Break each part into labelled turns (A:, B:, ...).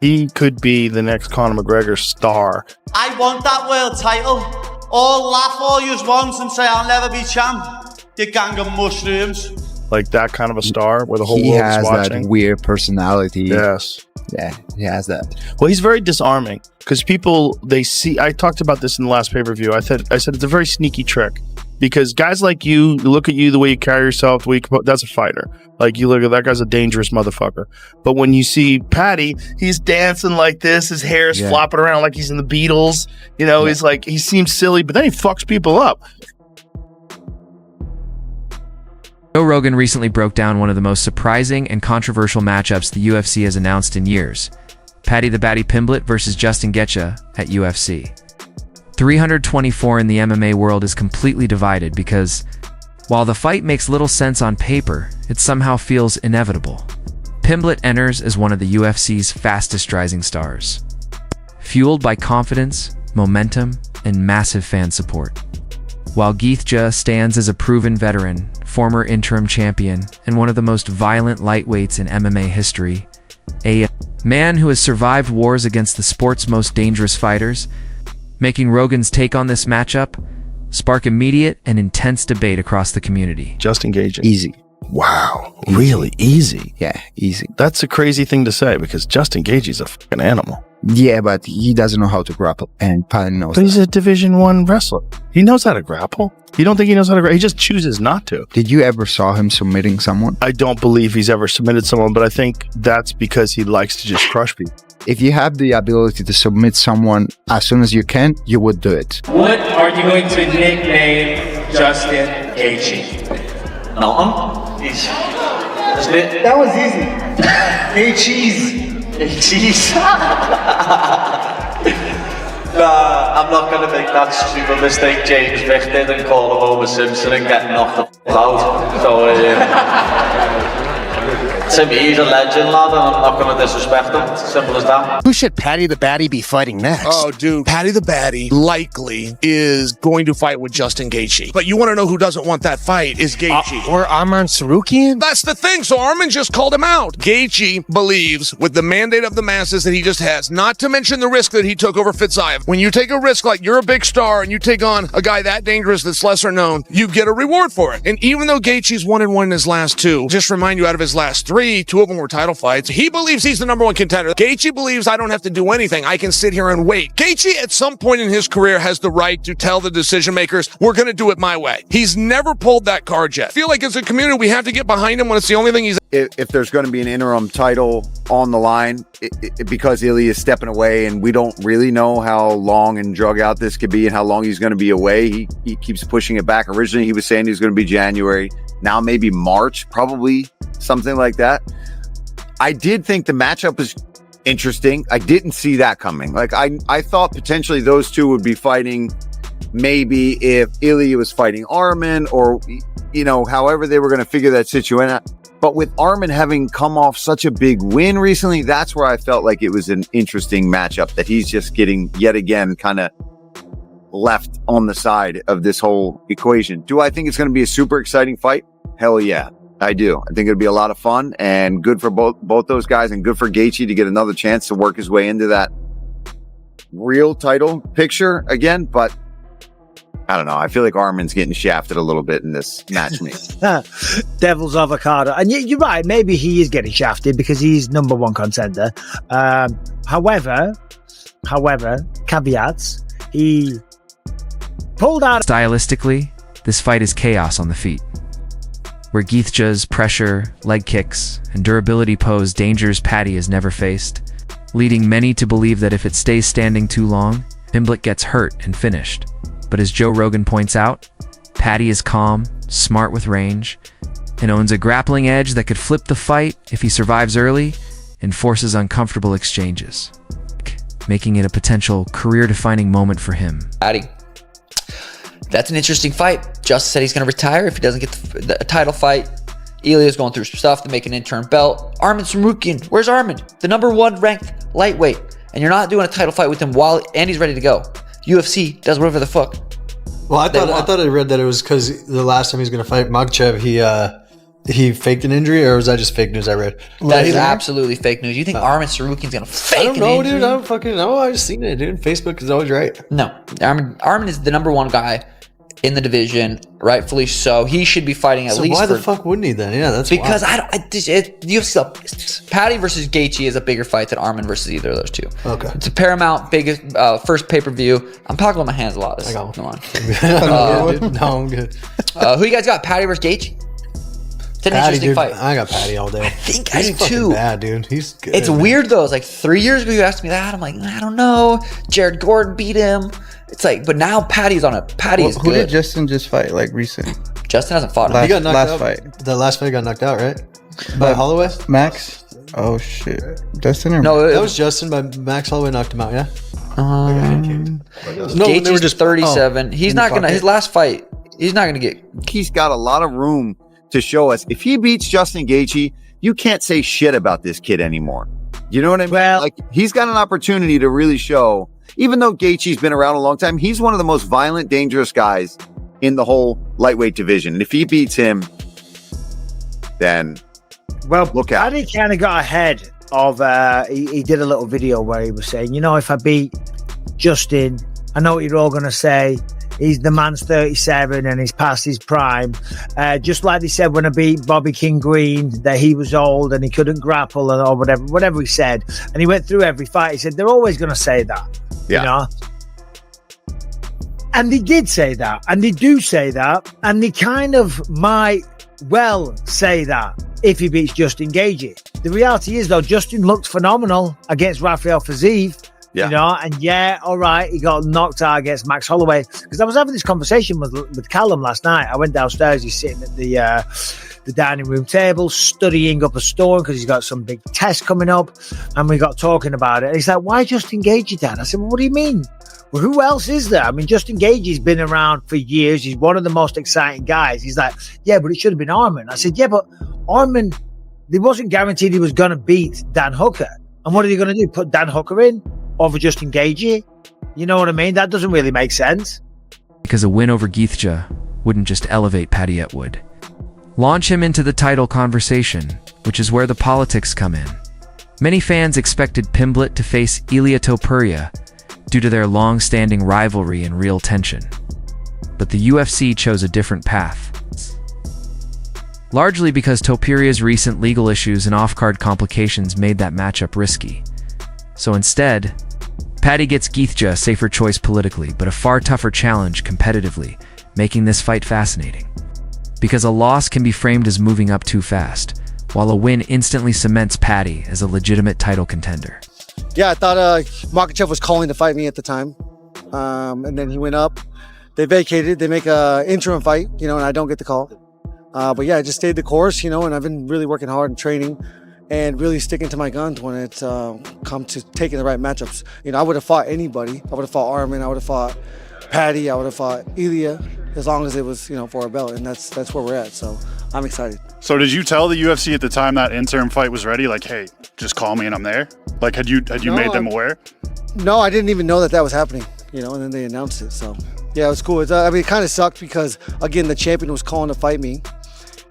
A: He could be the next Conor McGregor star.
B: I want that world title. All laugh all you want and say I'll never be champ. You gang of mushrooms.
A: Like that kind of a star where the whole
C: He
A: world
C: has
A: is watching.
C: that weird personality.
A: Yes.
C: Yeah, he has that.
A: Well, he's very disarming because people, they see, I talked about this in the last pay-per-view. I said it's a very sneaky trick because guys like you look at you, the way you carry yourself, the way you, that's a fighter. Like you look at that guy's a dangerous motherfucker. But when you see Paddy, he's dancing like this, his hair is flopping around like he's in the Beatles. You know, he's like, he seems silly, but then he fucks people up.
D: Joe Rogan recently broke down one of the most surprising and controversial matchups the UFC has announced in years. Paddy Pimblett versus Justin Gaethje at UFC. 324 in the MMA world is completely divided because, while the fight makes little sense on paper, it somehow feels inevitable. Pimblett enters as one of the UFC's fastest rising stars, fueled by confidence, momentum, and massive fan support. While Gaethje stands as a proven veteran, former interim champion, and one of the most violent lightweights in MMA history, a man who has survived wars against the sport's most dangerous fighters, making Rogan's take on this matchup spark immediate and intense debate across the community.
A: Justin Gaethje.
C: Easy.
A: Wow. Easy. Really easy.
C: Yeah, easy.
A: That's a crazy thing to say because Justin Gaethje's a fucking animal.
C: Yeah, but he doesn't know how to grapple, and Paddy knows
A: But he's a Division I wrestler. He knows how to grapple. You don't think he knows how to grapple? He just chooses not to.
C: Did you ever saw him submitting someone?
A: I don't believe he's ever submitted someone, but I think that's because he likes to just crush people.
C: If you have the ability to submit someone as soon as you can, you would do it.
E: What are you going to nickname Justin Gaethje?
B: Nothing.
E: That was easy. A-cheese.
B: Jeez. I'm not going to make that stupid mistake James Vick did and call him Homer Simpson and get knocked the out. So, to me, he's a legend, lad, and I'm not going to disrespect him. It's as simple as that.
F: Who should Paddy the Baddy be fighting next?
G: Oh, dude, Paddy the Baddy likely is going to fight with Justin Gaethje. But you want to know who doesn't want that fight is Gaethje.
F: Or Arman Sarukian?
G: That's the thing. So Arman just called him out. Gaethje believes, with the mandate of the masses that he just has, not to mention the risk that he took over Fitzayev. When you take a risk like you're a big star and you take on a guy that dangerous that's lesser known, you get a reward for it. And even though Gaethje's 1-1 in his last two, just remind you out of his last three, two of them were title fights. He believes he's the number one contender. Gaethje believes I don't have to do anything. I can sit here and wait. Gaethje, at some point in his career, has the right to tell the decision makers, we're going to do it my way. He's never pulled that card yet. I feel like as a community, we have to get behind him when it's the only thing he's...
H: If there's going to be an interim title on the line, because Ilya is stepping away and we don't really know how long and drug out this could be and how long he's going to be away, he keeps pushing it back. Originally, he was saying he was going to be January. Now maybe March, probably something like that. I did think the matchup was interesting. I didn't see that coming. Like I thought potentially those two would be fighting maybe if Ilya was fighting Arman or, you know, however they were going to figure that situation out. But with Arman having come off such a big win recently, that's where I felt like it was an interesting matchup that he's just getting yet again kind of left on the side of this whole equation. Do I think it's going to be a super exciting fight? Hell yeah, I do. I think it'll be a lot of fun and good for both those guys and good for Gaethje to get another chance to work his way into that real title picture again. But I don't know. I feel like Arman's getting shafted a little bit in this match.
I: Devil's avocado. And you're right. Maybe he is getting shafted because he's number one contender. However, caveats, he pulled out.
D: Stylistically, this fight is chaos on the feet, where Gaethje's pressure, leg kicks, and durability pose dangers Paddy has never faced, leading many to believe that if it stays standing too long, Pimblett gets hurt and finished. But as Joe Rogan points out, Paddy is calm, smart with range, and owns a grappling edge that could flip the fight if he survives early and forces uncomfortable exchanges, making it a potential career-defining moment for him.
J: Paddy, that's an interesting fight. Justin said he's going to retire if he doesn't get the title fight. Ilya's going through some stuff to make an interim belt. Arman Sarukian, where's Arman? The number one ranked lightweight. And you're not doing a title fight with him while Andy's ready to go. UFC does whatever the fuck.
K: Well, I thought I read that it was because the last time he was going to fight Makhachev, he he faked an injury, or was that just fake news I read?
J: That is absolutely fake news. You think Armin Sarukian's gonna fake?
K: I don't know,
J: an injury?
K: dude. I don't fucking know. I just seen it, dude. Facebook is always right.
J: No, Armin is the number one guy in the division, rightfully so. He should be fighting at least.
K: Why the fuck wouldn't he then? Yeah, that's
J: because
K: wild.
J: Paddy versus Gaethje is a bigger fight than Armin versus either of those two.
K: Okay,
J: it's a Paramount biggest first pay-per-view. I'm talking with my hands a lot. I got one.
K: No, I'm good.
J: Who you guys got? Paddy versus Gaethje. It's an interesting fight.
K: I got Paddy all day.
J: I think I do too.
K: Bad, dude. He's good.
J: It's weird though. It's like 3 years ago you asked me that. I'm like, I don't know. Jared Gordon beat him. It's like, but now Paddy's on it. Paddy is
C: Who
J: good.
C: did Justin just fight? Like recent?
J: Justin hasn't fought him.
K: He got knocked
C: last
K: out.
C: fight.
K: The last fight he got knocked out, right? By Holloway?
C: Max? Oh shit. Justin or
J: No,
K: that was Justin, but Max Holloway knocked him out, yeah?
J: Gaethje's
K: they were just
J: 37. He's not gonna. His last fight, he's not gonna get.
H: He's got a lot of room to show us. If he beats Justin Gaethje, you can't say shit about this kid anymore. You know what I mean?
I: Well,
H: like he's got an opportunity to really show. Even though Gaethje's been around a long time, he's one of the most violent, dangerous guys in the whole lightweight division. And if he beats him, then look out.
I: Paddy kind of got ahead of. He did a little video where he was saying, if I beat Justin, I know what you're all going to say. He's the man's 37 and he's past his prime. Just like they said when I beat Bobby King Green, that he was old and he couldn't grapple or whatever he said. And he went through every fight. He said, they're always going to say that.
H: Yeah.
I: And they did say that. And they do say that. And they kind of might well say that if he beats Justin Gaethje. The reality is, though, Justin looked phenomenal against Rafael Fiziev.
H: Yeah.
I: All right, he got knocked out against Max Holloway. Because I was having this conversation with Callum last night. I went downstairs, he's sitting at the dining room table, studying up a storm because he's got some big test coming up. And we got talking about it. And he's like, why Justin Gaethje, Dad? I said, well, what do you mean? Well, who else is there? I mean, Justin Gaethje's been around for years. He's one of the most exciting guys. He's like, yeah, but it should have been Armin. I said, yeah, but Armin, it wasn't guaranteed he was going to beat Dan Hooker. And what are they going to do? Put Dan Hooker in over Justin Gaethje? You know what I mean? That doesn't really make sense.
D: Because a win over Gaethje wouldn't just elevate Paddy, it would launch him into the title conversation, which is where the politics come in. Many fans expected Pimblett to face Ilia Topuria due to their long-standing rivalry and real tension. But the UFC chose a different path. Largely because Topuria's recent legal issues and off-card complications made that matchup risky. So instead, Paddy gets Gaethje, a safer choice politically, but a far tougher challenge competitively, making this fight fascinating. Because a loss can be framed as moving up too fast, while a win instantly cements Paddy as a legitimate title contender.
L: Yeah, I thought Makhachev was calling to fight me at the time. And then he went up. They vacated. They make a interim fight, and I don't get the call. But yeah, I just stayed the course, and I've been really working hard and training and really sticking to my guns when it's come to taking the right matchups. I would have fought anybody. I would have fought Armin. I would have fought Paddy. I would have fought Ilia, as long as it was, for a belt. And that's where we're at. So I'm excited.
M: So did you tell the UFC at the time that interim fight was ready? Like, hey, just call me and I'm there? Like, had you made them aware?
L: No, I didn't even know that was happening, and then they announced it. So yeah, it was cool. It kind of sucked because, again, the champion was calling to fight me.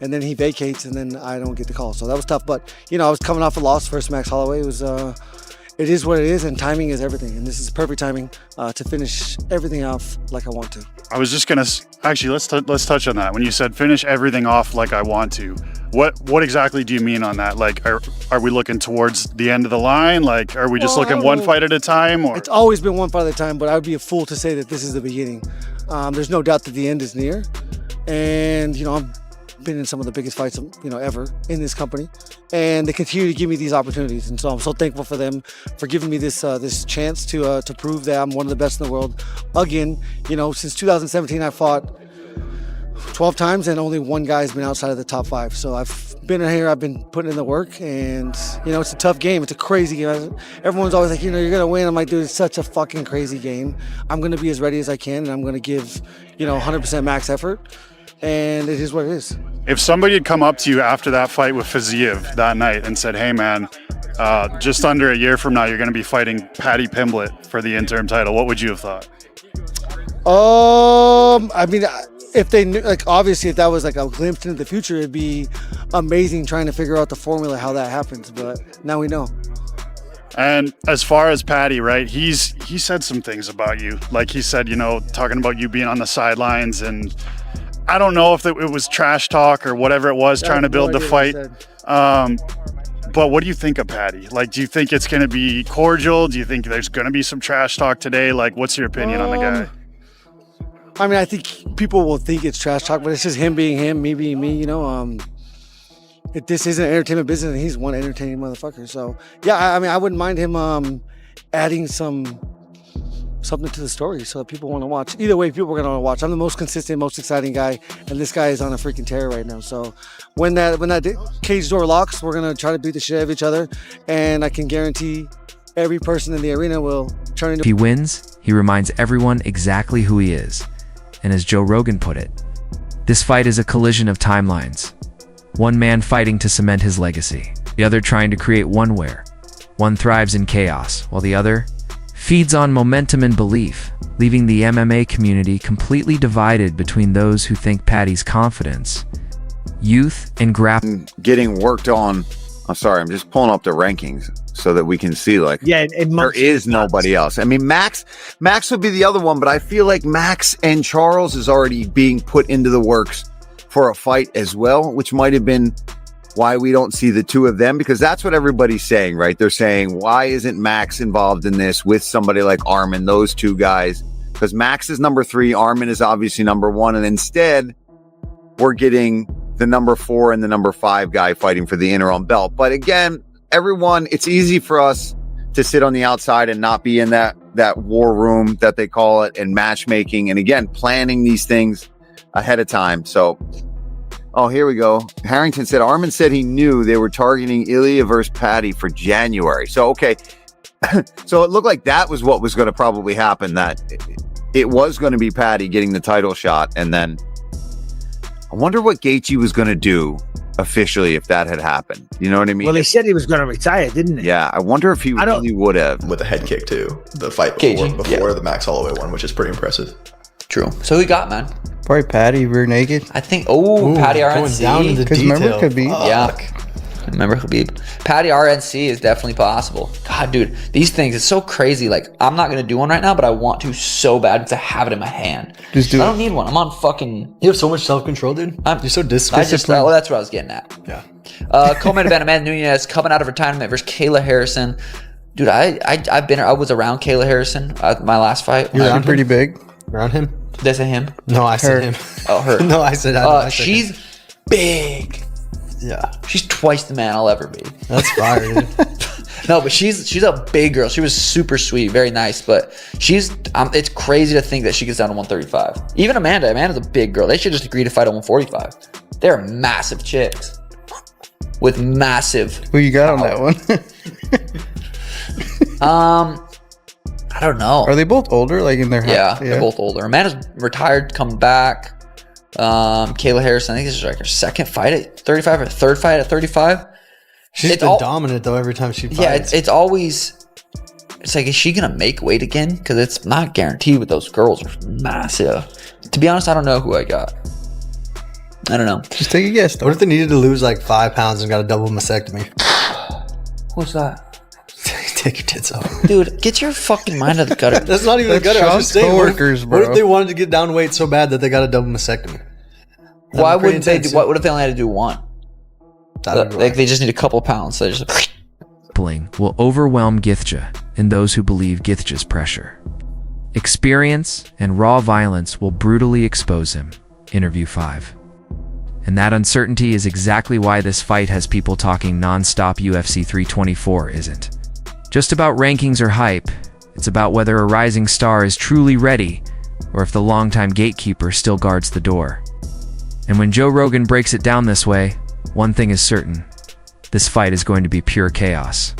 L: And then he vacates, and then I don't get the call. So that was tough. But, I was coming off a loss versus Max Holloway. It is what it is, and timing is everything. And this is perfect timing to finish everything off like I want to.
M: I was just going to... Actually, let's touch on that. When you said finish everything off like I want to, what exactly do you mean on that? Like, are we looking towards the end of the line? Like, are we just looking one fight at a time? Or?
L: It's always been one fight at a time, but I would be a fool to say that this is the beginning. There's no doubt that the end is near. And, I've been in some of the biggest fights, ever in this company, and they continue to give me these opportunities, and so I'm so thankful for them for giving me this chance to prove that I'm one of the best in the world. Again, since 2017, I fought 12 times, and only one guy has been outside of the top 5. So I've been here, I've been putting in the work, and it's a tough game. It's a crazy game. Everyone's always like, you're gonna win. I'm like, dude, it's such a fucking crazy game. I'm gonna be as ready as I can, and I'm gonna give 100% max effort. And it is what it is.
M: If somebody had come up to you after that fight with Fiziev that night and said, hey man, just under a year from now, you're going to be fighting Paddy Pimblett for the interim title, what would you have thought?
L: I mean, if they knew, like, obviously, if that was like a glimpse into the future, it'd be amazing trying to figure out the formula how that happens. But now we know.
M: And as far as Paddy, right, he said some things about you. Like he said, you know, talking about you being on the sidelines, and I don't know if it was trash talk or whatever it was, trying to build the fight. But what do you think of Paddy? Like, do you think it's going to be cordial? Do you think there's going to be some trash talk today? Like, what's your opinion on the guy?
L: I mean, I think people will think it's trash talk, but it's just him being him, me being me, you know. If this is an entertainment business, and he's one entertaining motherfucker. So, yeah, I mean, I wouldn't mind him adding something to the story so that people want to watch. Either way, people are going to want to watch. I'm the most consistent, most exciting guy, and this guy is on a freaking tear right now. So when that cage door locks, we're going to try to beat the shit out of each other, and I can guarantee every person in the arena will turn into...
D: If he wins, he reminds everyone exactly who he is. And as Joe Rogan put it, this fight is a collision of timelines. One man fighting to cement his legacy, the other trying to create one where one thrives in chaos, while the other feeds on momentum and belief, leaving the MMA community completely divided between those who think Paddy's confidence, youth, and grappling
H: getting worked on. I'm sorry, I'm just pulling up the rankings so that we can see, like, there is nobody else. I mean, Max would be the other one, but I feel like Max and Charles is already being put into the works for a fight as well, which might have been why we don't see the two of them, because that's what everybody's saying, right? They're saying, why isn't Max involved in this with somebody like Armin, those two guys? Because Max is number 3, Armin is obviously number 1, and instead we're getting the number 4 and the number 5 guy fighting for the interim belt. But again, everyone, it's easy for us to sit on the outside and not be in that war room that they call it, and matchmaking, and again, planning these things ahead of time. So, oh, here we go. Harrington said, Armin said he knew they were targeting Ilya versus Paddy for January. So, okay. So it looked like that was what was going to probably happen, that it was going to be Paddy getting the title shot. And then I wonder what Gaethje was going to do officially if that had happened. You know what I mean?
I: Well, he said he was going to retire, didn't he?
H: Yeah, I wonder if he really would have.
N: With a head kick, too. The fight before the Max Holloway one, which is pretty impressive.
J: True. So who you got, man?
C: Probably Paddy, rear naked.
J: I think, Paddy RNC.
C: Down in the detail. Remember Khabib?
J: Yeah. Remember Khabib. Paddy RNC is definitely possible. God, dude, these things, it's so crazy. Like, I'm not going to do one right now, but I want to so bad because I have it in my hand.
C: Just do
J: I don't need one. I'm on fucking...
K: You have so much self-control, dude. You're so disciplined.
J: That's what I was getting at.
K: Yeah.
J: Co-main event, Amanda Nunes coming out of retirement versus Kayla Harrison. Dude, I was around Kayla Harrison my last fight.
C: You're around pretty big.
K: Around him?
J: Did I say him?
K: No, I said him.
J: Oh, her.
K: No, I said
J: she's big.
K: Yeah.
J: She's twice the man I'll ever be.
K: That's fire, dude.
J: No, but she's a big girl. She was super sweet, very nice, but it's crazy to think that she gets down to 135. Even Amanda's a big girl. They should just agree to fight at 145. They're massive chicks with massive
C: Who you got
J: power.
C: on that one?
J: I don't know.
C: Are they both older, like in their
J: Yeah, they're both older. Amanda's retired, coming back. Kayla Harrison, I think this is like her second fight at 35 or third fight at 35.
K: She's been dominant though every time she fights.
J: Yeah, it's always, it's like, is she gonna make weight again? Because it's not guaranteed with those girls. Are massive. To be honest, I don't know who I got. I don't know.
C: Just take a guess.
K: What if they needed to lose like 5 pounds and got a double mastectomy?
J: What's that?
K: Take your tits off.
J: Dude, get your fucking mind out of the gutter.
K: That's not even the gutter. I was just saying, what if they wanted to get down weight so bad that they got a double mastectomy?
J: Why wouldn't they do, what if they only had to do one? Like they just need a couple pounds. So they just
D: Grappling will overwhelm Gaethje and those who believe Gaethje's pressure. Experience and raw violence will brutally expose him. Interview 5. And that uncertainty is exactly why this fight has people talking non-stop UFC 324 isn't just about rankings or hype. It's about whether a rising star is truly ready or if the longtime gatekeeper still guards the door. And when Joe Rogan breaks it down this way, one thing is certain. This fight is going to be pure chaos.